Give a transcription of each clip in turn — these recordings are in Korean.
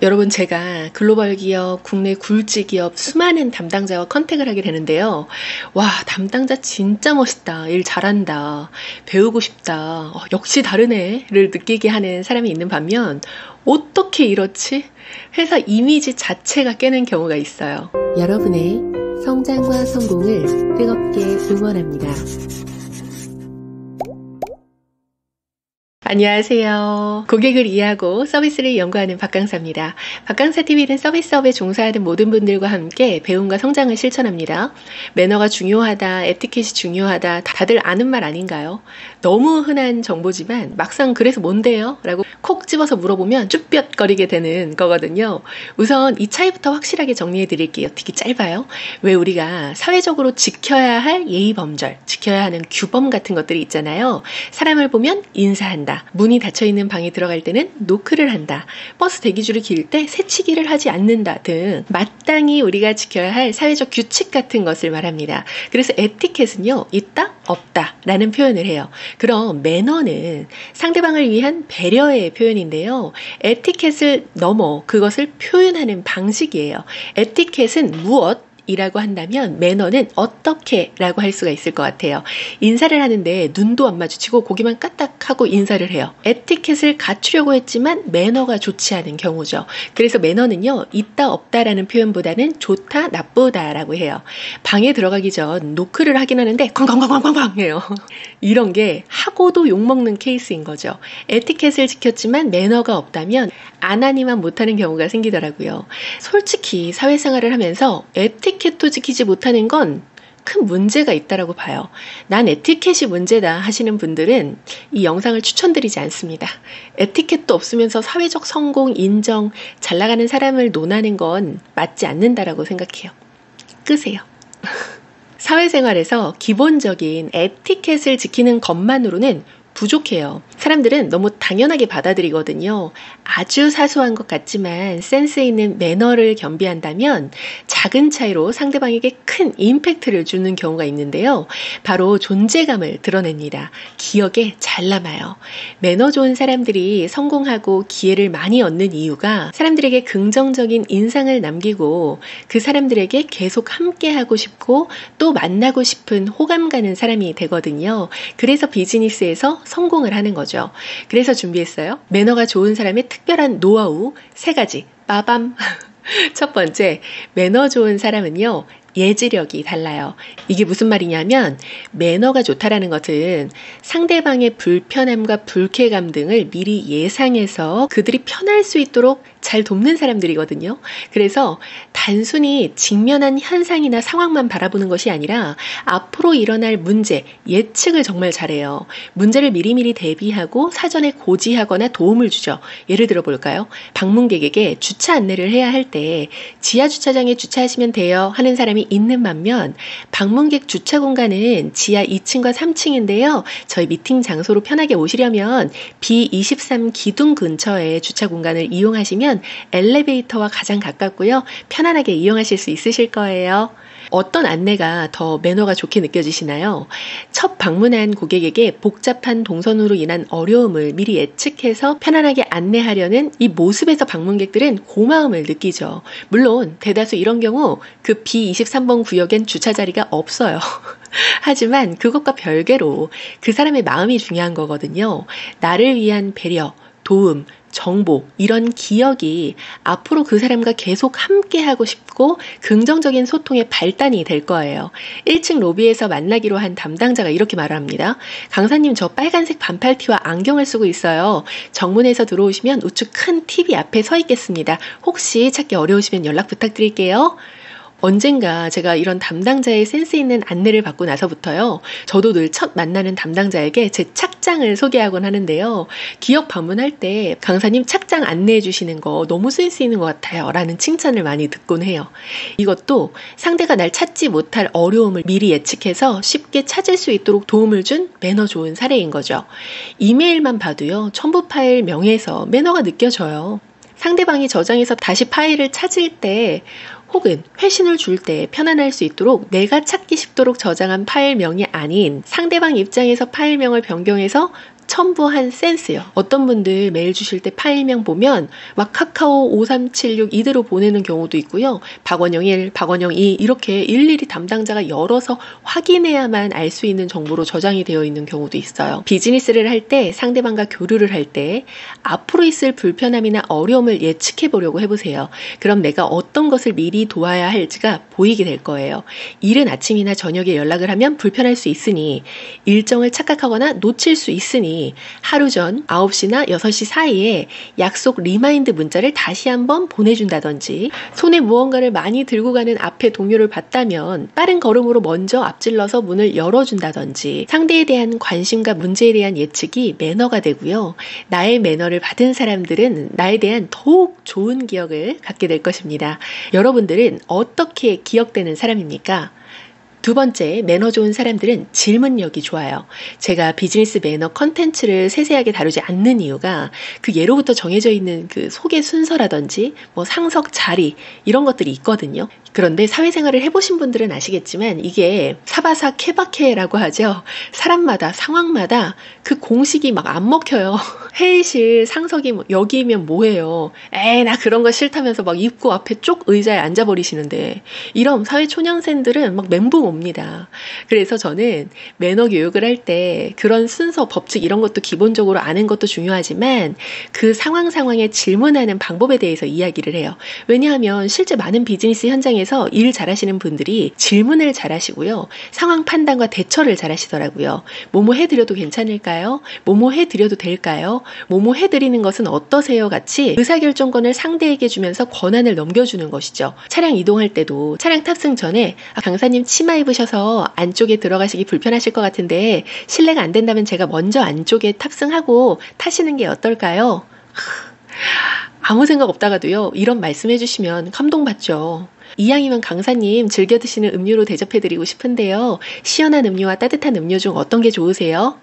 여러분, 제가 글로벌 기업, 국내 굴지 기업 수많은 담당자와 컨택을 하게 되는데요. 와, 담당자 진짜 멋있다. 일 잘한다. 배우고 싶다. 역시 다르네를 느끼게 하는 사람이 있는 반면 어떻게 이렇지? 회사 이미지 자체가 깨는 경우가 있어요. 여러분의 성장과 성공을 뜨겁게 응원합니다. 안녕하세요. 고객을 이해하고 서비스를 연구하는 박강사입니다. 박강사TV는 서비스업에 종사하는 모든 분들과 함께 배움과 성장을 실천합니다. 매너가 중요하다, 에티켓이 중요하다, 다들 아는 말 아닌가요? 너무 흔한 정보지만 막상 그래서 뭔데요? 라고 콕 집어서 물어보면 쭈뼛거리게 되는 거거든요. 우선 이 차이부터 확실하게 정리해 드릴게요. 되게 짧아요. 왜 우리가 사회적으로 지켜야 할 예의범절, 지켜야 하는 규범 같은 것들이 있잖아요. 사람을 보면 인사한다. 문이 닫혀있는 방에 들어갈 때는 노크를 한다. 버스 대기줄을 길 때 새치기를 하지 않는다 등 마땅히 우리가 지켜야 할 사회적 규칙 같은 것을 말합니다. 그래서 에티켓은요, 있다, 없다 라는 표현을 해요. 그럼 매너는 상대방을 위한 배려의 표현인데요. 에티켓을 넘어 그것을 표현하는 방식이에요. 에티켓은 무엇? 이라고 한다면 매너는 어떻게 라고 할 수가 있을 것 같아요. 인사를 하는데 눈도 안 마주치고 고개만 까딱하고 인사를 해요. 에티켓을 갖추려고 했지만 매너가 좋지 않은 경우죠. 그래서 매너는요, 있다 없다라는 표현보다는 좋다 나쁘다 라고 해요. 방에 들어가기 전 노크를 하긴 하는데 쾅쾅쾅쾅쾅 해요. 이런 게 하고도 욕먹는 케이스인 거죠. 에티켓을 지켰지만 매너가 없다면 안 하니만 못하는 경우가 생기더라고요. 솔직히 사회생활을 하면서 에티켓도 지키지 못하는 건 큰 문제가 있다라고 봐요. 난 에티켓이 문제다 하시는 분들은 이 영상을 추천드리지 않습니다. 에티켓도 없으면서 사회적 성공, 인정, 잘 나가는 사람을 논하는 건 맞지 않는다라고 생각해요. 끄세요. 사회생활에서 기본적인 에티켓을 지키는 것만으로는 부족해요. 사람들은 너무 당연하게 받아들이거든요. 아주 사소한 것 같지만 센스 있는 매너를 겸비한다면 작은 차이로 상대방에게 큰 임팩트를 주는 경우가 있는데요. 바로 존재감을 드러냅니다. 기억에 잘 남아요. 매너 좋은 사람들이 성공하고 기회를 많이 얻는 이유가 사람들에게 긍정적인 인상을 남기고 그 사람들에게 계속 함께하고 싶고 또 만나고 싶은 호감 가는 사람이 되거든요. 그래서 비즈니스에서 성공을 하는 거죠. 그래서 준비했어요. 매너가 좋은 사람의 특별한 노하우 3가지. 빠밤. 첫 번째, 매너 좋은 사람은요, 예지력이 달라요. 이게 무슨 말이냐면 매너가 좋다라는 것은 상대방의 불편함과 불쾌감 등을 미리 예상해서 그들이 편할 수 있도록 잘 돕는 사람들이거든요. 그래서 단순히 직면한 현상이나 상황만 바라보는 것이 아니라 앞으로 일어날 문제, 예측을 정말 잘해요. 문제를 미리미리 대비하고 사전에 고지하거나 도움을 주죠. 예를 들어 볼까요? 방문객에게 주차 안내를 해야 할 때 지하 주차장에 주차하시면 돼요 하는 사람이 있는 반면 방문객 주차 공간은 지하 2층과 3층인데요. 저희 미팅 장소로 편하게 오시려면 B23 기둥 근처에 주차 공간을 이용하시면 엘리베이터와 가장 가깝고요. 편안하게 이용하실 수 있으실 거예요. 어떤 안내가 더 매너가 좋게 느껴지시나요? 첫 방문한 고객에게 복잡한 동선으로 인한 어려움을 미리 예측해서 편안하게 안내하려는 이 모습에서 방문객들은 고마움을 느끼죠. 물론 대다수 이런 경우 그 B23번 구역엔 주차 자리가 없어요. 하지만 그것과 별개로 그 사람의 마음이 중요한 거거든요. 나를 위한 배려, 도움, 정보, 이런 기억이 앞으로 그 사람과 계속 함께하고 싶고 긍정적인 소통의 발단이 될 거예요. 1층 로비에서 만나기로 한 담당자가 이렇게 말을 합니다. 강사님, 저 빨간색 반팔티와 안경을 쓰고 있어요. 정문에서 들어오시면 우측 큰 TV 앞에 서 있겠습니다. 혹시 찾기 어려우시면 연락 부탁드릴게요. 언젠가 제가 이런 담당자의 센스 있는 안내를 받고 나서부터요. 저도 늘 첫 만나는 담당자에게 제 착장을 소개하곤 하는데요. 기업 방문할 때 강사님 착장 안내해 주시는 거 너무 센스 있는 것 같아요 라는 칭찬을 많이 듣곤 해요. 이것도 상대가 날 찾지 못할 어려움을 미리 예측해서 쉽게 찾을 수 있도록 도움을 준 매너 좋은 사례인 거죠. 이메일만 봐도요. 첨부 파일 명에서 매너가 느껴져요. 상대방이 저장해서 다시 파일을 찾을 때 혹은 회신을 줄 때 편안할 수 있도록 내가 찾기 쉽도록 저장한 파일명이 아닌 상대방 입장에서 파일명을 변경해서 첨부한 센스요. 어떤 분들 메일 주실 때 파일명 보면 막 카카오 5376 이대로 보내는 경우도 있고요. 박원영 1, 박원영 2 이렇게 일일이 담당자가 열어서 확인해야만 알 수 있는 정보로 저장이 되어 있는 경우도 있어요. 비즈니스를 할 때, 상대방과 교류를 할 때 앞으로 있을 불편함이나 어려움을 예측해 보려고 해보세요. 그럼 내가 어떤 것을 미리 도와야 할지가 보이게 될 거예요. 이른 아침이나 저녁에 연락을 하면 불편할 수 있으니, 일정을 착각하거나 놓칠 수 있으니 하루 전 9시나 6시 사이에 약속 리마인드 문자를 다시 한번 보내준다든지, 손에 무언가를 많이 들고 가는 앞에 동료를 봤다면 빠른 걸음으로 먼저 앞질러서 문을 열어준다든지, 상대에 대한 관심과 문제에 대한 예측이 매너가 되고요. 나의 매너를 받은 사람들은 나에 대한 더욱 좋은 기억을 갖게 될 것입니다. 여러분들은 어떻게 기억되는 사람입니까? 두 번째, 매너 좋은 사람들은 질문력이 좋아요. 제가 비즈니스 매너 컨텐츠를 세세하게 다루지 않는 이유가 그 예로부터 정해져 있는 그 소개 순서라든지 뭐 상석 자리 이런 것들이 있거든요. 그런데 사회생활을 해보신 분들은 아시겠지만 이게 사바사 케바케라고 하죠. 사람마다 상황마다 그 공식이 막 안 먹혀요. 회의실 상석이 여기면 뭐해요. 에이 나 그런 거 싫다면서 막 입구 앞에 쪽 의자에 앉아버리시는데, 이런 사회 초년생들은 막 멘붕 옵니다. 그래서 저는 매너 교육을 할 때 그런 순서, 법칙 이런 것도 기본적으로 아는 것도 중요하지만 그 상황에 질문하는 방법에 대해서 이야기를 해요. 왜냐하면 실제 많은 비즈니스 현장에서 일 잘하시는 분들이 질문을 잘하시고요. 상황 판단과 대처를 잘하시더라고요. 뭐뭐 해드려도 괜찮을까요? 뭐뭐 해드려도 될까요? 뭐뭐 해드리는 것은 어떠세요? 같이 의사결정권을 상대에게 주면서 권한을 넘겨주는 것이죠. 차량 이동할 때도 차량 탑승 전에 강사님 치마 입으셔서 안쪽에 들어가시기 불편하실 것 같은데 실례가 안 된다면 제가 먼저 안쪽에 탑승하고 타시는 게 어떨까요? 아무 생각 없다가도요, 이런 말씀해 주시면 감동받죠. 이왕이면 강사님 즐겨 드시는 음료로 대접해드리고 싶은데요. 시원한 음료와 따뜻한 음료 중 어떤 게 좋으세요?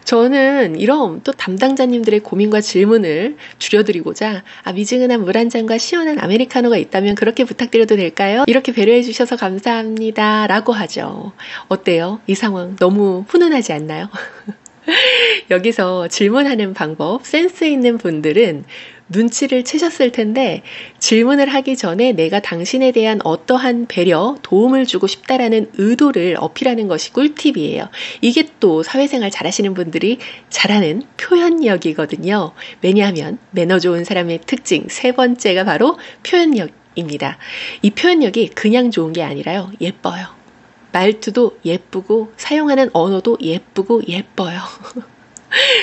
저는 이런 또 담당자님들의 고민과 질문을 줄여드리고자 미지근한 물 한 잔과 시원한 아메리카노가 있다면 그렇게 부탁드려도 될까요? 이렇게 배려해 주셔서 감사합니다 라고 하죠. 어때요? 이 상황 너무 훈훈하지 않나요? 여기서 질문하는 방법, 센스 있는 분들은 눈치를 채셨을 텐데 질문을 하기 전에 내가 당신에 대한 어떠한 배려, 도움을 주고 싶다라는 의도를 어필하는 것이 꿀팁이에요. 이게 또 사회생활 잘하시는 분들이 잘하는 표현력이거든요. 왜냐하면 매너 좋은 사람의 특징 세 번째가 바로 표현력입니다. 이 표현력이 그냥 좋은 게 아니라요, 예뻐요. 말투도 예쁘고 사용하는 언어도 예쁘고 예뻐요.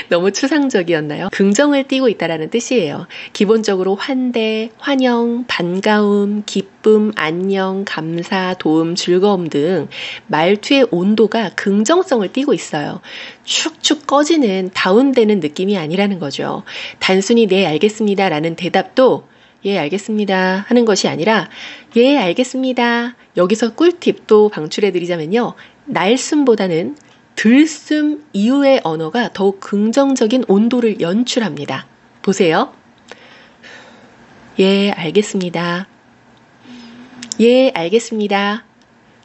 너무 추상적이었나요? 긍정을 띠고 있다라는 뜻이에요. 기본적으로 환대, 환영, 반가움, 기쁨, 안녕, 감사, 도움, 즐거움 등 말투의 온도가 긍정성을 띠고 있어요. 축축 꺼지는 다운되는 느낌이 아니라는 거죠. 단순히 네 알겠습니다 라는 대답도 예 알겠습니다 하는 것이 아니라 예 알겠습니다. 여기서 꿀팁도 방출해드리자면요, 날숨보다는 들숨 이후의 언어가 더욱 긍정적인 온도를 연출합니다. 보세요. 예, 알겠습니다. 예, 알겠습니다.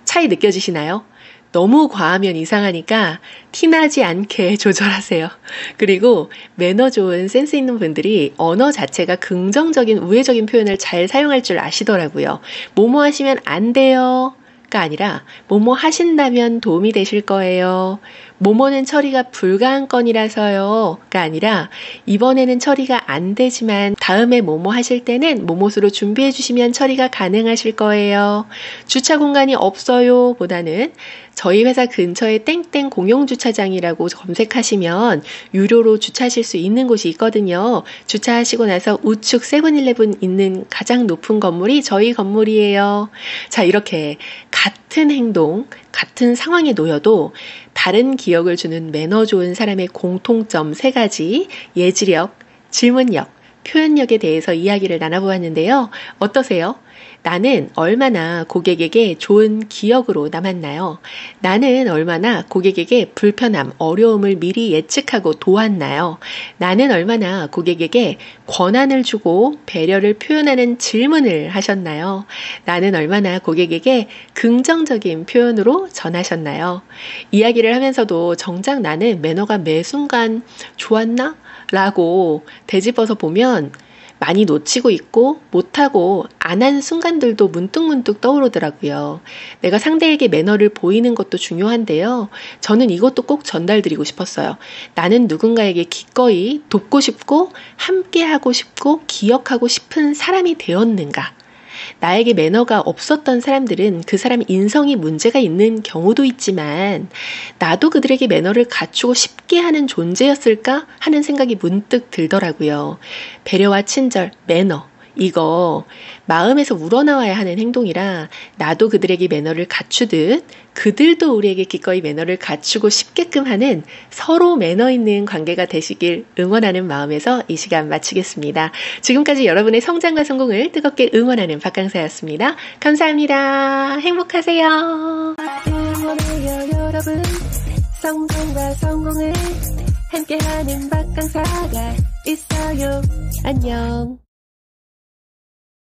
차이 느껴지시나요? 너무 과하면 이상하니까 티나지 않게 조절하세요. 그리고 매너 좋은 센스 있는 분들이 언어 자체가 긍정적인 우회적인 표현을 잘 사용할 줄 아시더라고요. 뭐뭐 하시면 안 돼요. 가 아니라 뭐뭐 하신다면 도움이 되실 거예요. 뭐뭐는 처리가 불가한 건이라서요. 가 아니라 이번에는 처리가 안 되지만 다음에 뭐뭐 하실 때는 뭐뭐수로 준비해 주시면 처리가 가능하실 거예요. 주차 공간이 없어요. 보다는 저희 회사 근처에 땡땡 공용주차장이라고 검색하시면 유료로 주차하실 수 있는 곳이 있거든요. 주차하시고 나서 우측 세븐일레븐 있는 가장 높은 건물이 저희 건물이에요. 자, 이렇게 같은 행동, 같은 상황에 놓여도 다른 기억을 주는 매너 좋은 사람의 공통점 3가지, 예지력, 질문력, 표현력에 대해서 이야기를 나눠보았는데요. 어떠세요? 나는 얼마나 고객에게 좋은 기억으로 남았나요? 나는 얼마나 고객에게 불편함, 어려움을 미리 예측하고 도왔나요? 나는 얼마나 고객에게 권한을 주고 배려를 표현하는 질문을 하셨나요? 나는 얼마나 고객에게 긍정적인 표현으로 전하셨나요? 이야기를 하면서도 정작 나는 매너가 매 순간 좋았나? 라고 되짚어서 보면 많이 놓치고 있고 못하고 안 한 순간들도 문득문득 떠오르더라고요. 내가 상대에게 매너를 보이는 것도 중요한데요. 저는 이것도 꼭 전달드리고 싶었어요. 나는 누군가에게 기꺼이 돕고 싶고 함께하고 싶고 기억하고 싶은 사람이 되었는가? 나에게 매너가 없었던 사람들은 그 사람 인성이 문제가 있는 경우도 있지만 나도 그들에게 매너를 갖추고 싶게 하는 존재였을까 하는 생각이 문득 들더라고요. 배려와 친절, 매너 이거 마음에서 우러나와야 하는 행동이라 나도 그들에게 매너를 갖추듯 그들도 우리에게 기꺼이 매너를 갖추고 싶게끔 하는 서로 매너 있는 관계가 되시길 응원하는 마음에서 이 시간 마치겠습니다. 지금까지 여러분의 성장과 성공을 뜨겁게 응원하는 박강사였습니다. 감사합니다. 행복하세요. 응원해요 여러분. 성장과 성공을 함께하는 박강사가 있어요. 안녕.